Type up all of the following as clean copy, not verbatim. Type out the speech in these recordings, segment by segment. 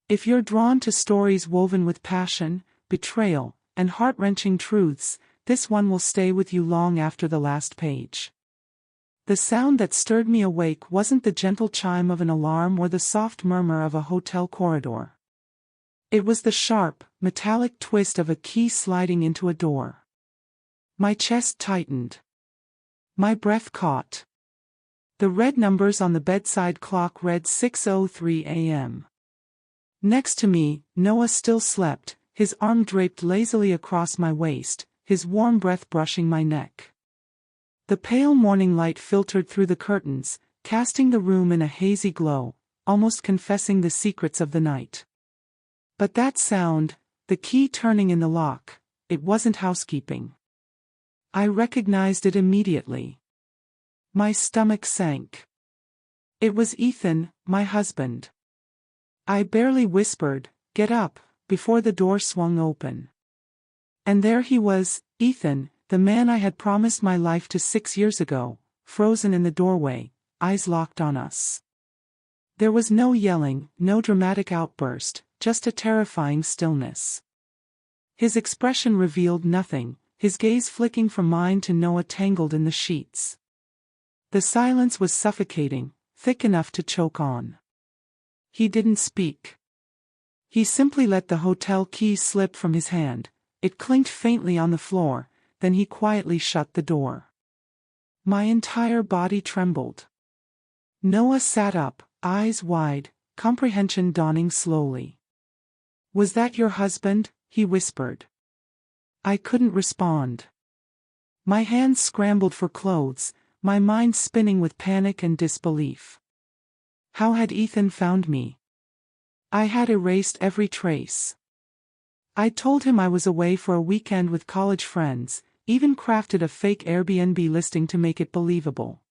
If you're drawn to stories woven with passion, betrayal, and heart-wrenching truths, this one will stay with you long after the last page. The sound that stirred me awake wasn't the gentle chime of an alarm or the soft murmur of a hotel corridor. It was the sharp, metallic twist of a key sliding into a door. My chest tightened. My breath caught. The red numbers on the bedside clock read 6:03 a.m. Next to me, Noah still slept, his arm draped lazily across my waist, his warm breath brushing my neck. The pale morning light filtered through the curtains, casting the room in a hazy glow, almost confessing the secrets of the night. But that sound, the key turning in the lock, it wasn't housekeeping. I recognized it immediately. My stomach sank. It was Ethan, my husband. I barely whispered, "Get up," before the door swung open. And there he was, Ethan, the man I had promised my life to 6 years ago, frozen in the doorway, eyes locked on us. There was no yelling, no dramatic outburst, just a terrifying stillness. His expression revealed nothing, his gaze flicking from mine to Noah tangled in the sheets. The silence was suffocating, thick enough to choke on. He didn't speak. He simply let the hotel key slip from his hand. It clinked faintly on the floor, then he quietly shut the door. My entire body trembled. Noah sat up, eyes wide, comprehension dawning slowly. "Was that your husband?" he whispered. I couldn't respond. My hands scrambled for clothes, my mind spinning with panic and disbelief. How had Ethan found me? I had erased every trace. I'd told him I was away for a weekend with college friends, even crafted a fake Airbnb listing to make it believable.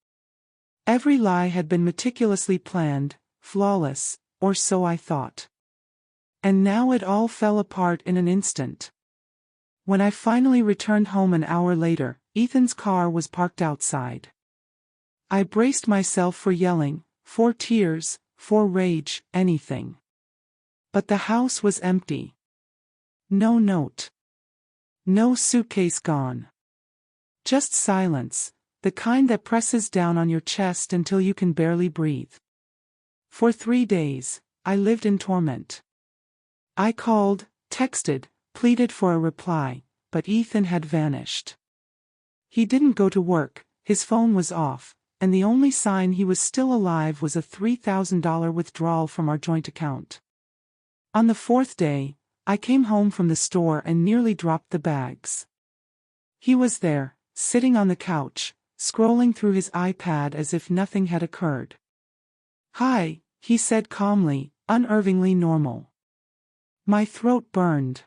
Every lie had been meticulously planned, flawless, or so I thought. And now it all fell apart in an instant. When I finally returned home an hour later, Ethan's car was parked outside. I braced myself for yelling, for tears, for rage, anything. But the house was empty. No note. No suitcase gone. Just silence, the kind that presses down on your chest until you can barely breathe. For 3 days, I lived in torment. I called, texted, pleaded for a reply, but Ethan had vanished. He didn't go to work, his phone was off, and the only sign he was still alive was a $3,000 withdrawal from our joint account. On the 4th day, I came home from the store and nearly dropped the bags. He was there, sitting on the couch, scrolling through his iPad as if nothing had occurred. "Hi," he said calmly, unnervingly normal. My throat burned.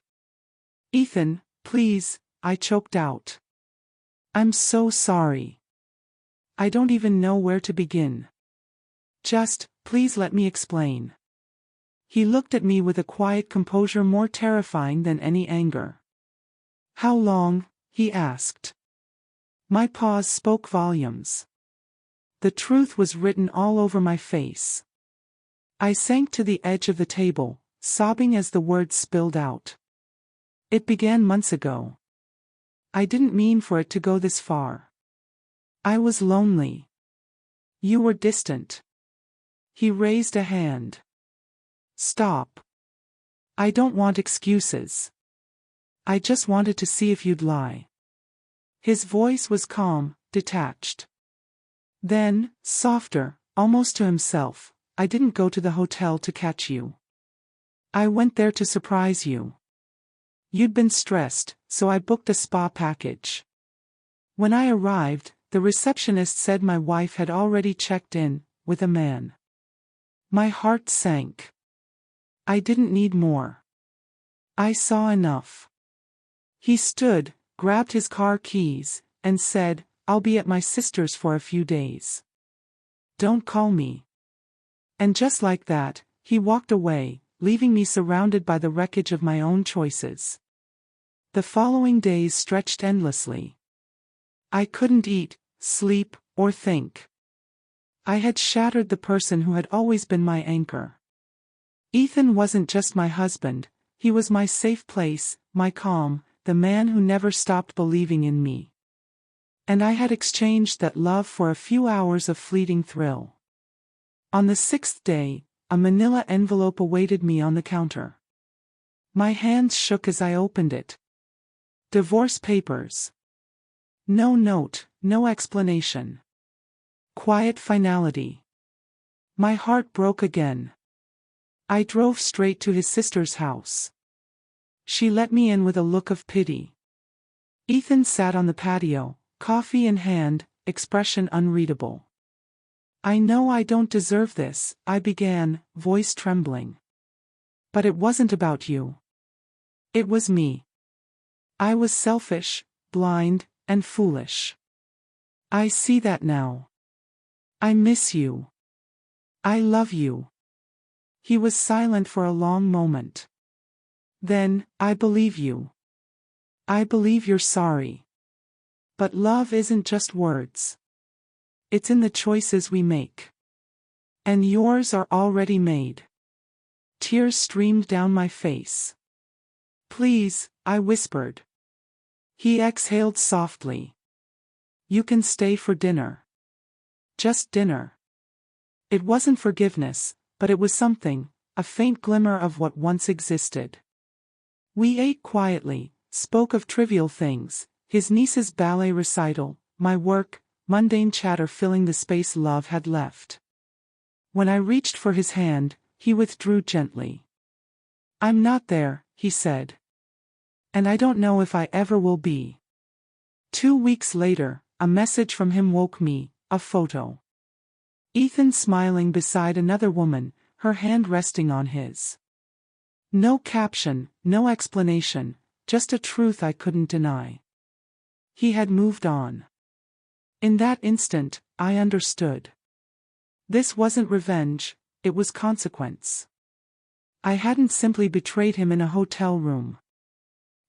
"Ethan, please," I choked out. "I'm so sorry. I don't even know where to begin. Just, please let me explain." He looked at me with a quiet composure more terrifying than any anger. "How long?" he asked. My pause spoke volumes. The truth was written all over my face. I sank to the edge of the table, sobbing as the words spilled out. "It began months ago. I didn't mean for it to go this far. I was lonely. You were distant." He raised a hand. "Stop. I don't want excuses. I just wanted to see if you'd lie." His voice was calm, detached. Then, softer, almost to himself, "I didn't go to the hotel to catch you. I went there to surprise you. You'd been stressed, so I booked a spa package. When I arrived, the receptionist said my wife had already checked in, with a man." My heart sank. I didn't need more. I saw enough. He stood, grabbed his car keys, and said, "I'll be at my sister's for a few days. Don't call me." And just like that, he walked away, leaving me surrounded by the wreckage of my own choices. The following days stretched endlessly. I couldn't eat, sleep, or think. I had shattered the person who had always been my anchor. Ethan wasn't just my husband, he was my safe place, my calm, the man who never stopped believing in me. And I had exchanged that love for a few hours of fleeting thrill. On the 6th day, a manila envelope awaited me on the counter. My hands shook as I opened it. Divorce papers. No note, no explanation. Quiet finality. My heart broke again. I drove straight to his sister's house. She let me in with a look of pity. Ethan sat on the patio, coffee in hand, expression unreadable. I know I don't deserve this, I began, voice trembling. But it wasn't about you. It was me. I was selfish, blind, and foolish. I see that now. I miss you. I love you. He was silent for a long moment. Then, I believe you. I believe you're sorry. But love isn't just words. It's in the choices we make. And yours are already made. Tears streamed down my face. Please, I whispered. He exhaled softly. You can stay for dinner. Just dinner. It wasn't forgiveness, but it was something, a faint glimmer of what once existed. We ate quietly, spoke of trivial things, his niece's ballet recital, my work, mundane chatter filling the space love had left. When I reached for his hand, he withdrew gently. I'm not there, he said. And I don't know if I ever will be. 2 weeks later, a message from him woke me, a photo. Ethan smiling beside another woman, her hand resting on his. No caption, no explanation, just a truth I couldn't deny. He had moved on. In that instant, I understood. This wasn't revenge, it was consequence. I hadn't simply betrayed him in a hotel room.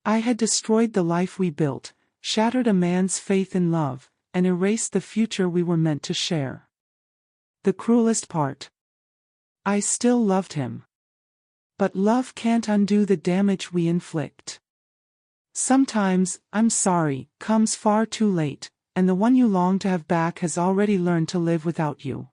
I had destroyed the life we built, shattered a man's faith in love, and erased the future we were meant to share. The cruelest part. I still loved him. But love can't undo the damage we inflict. Sometimes, I'm sorry, comes far too late, and the one you long to have back has already learned to live without you.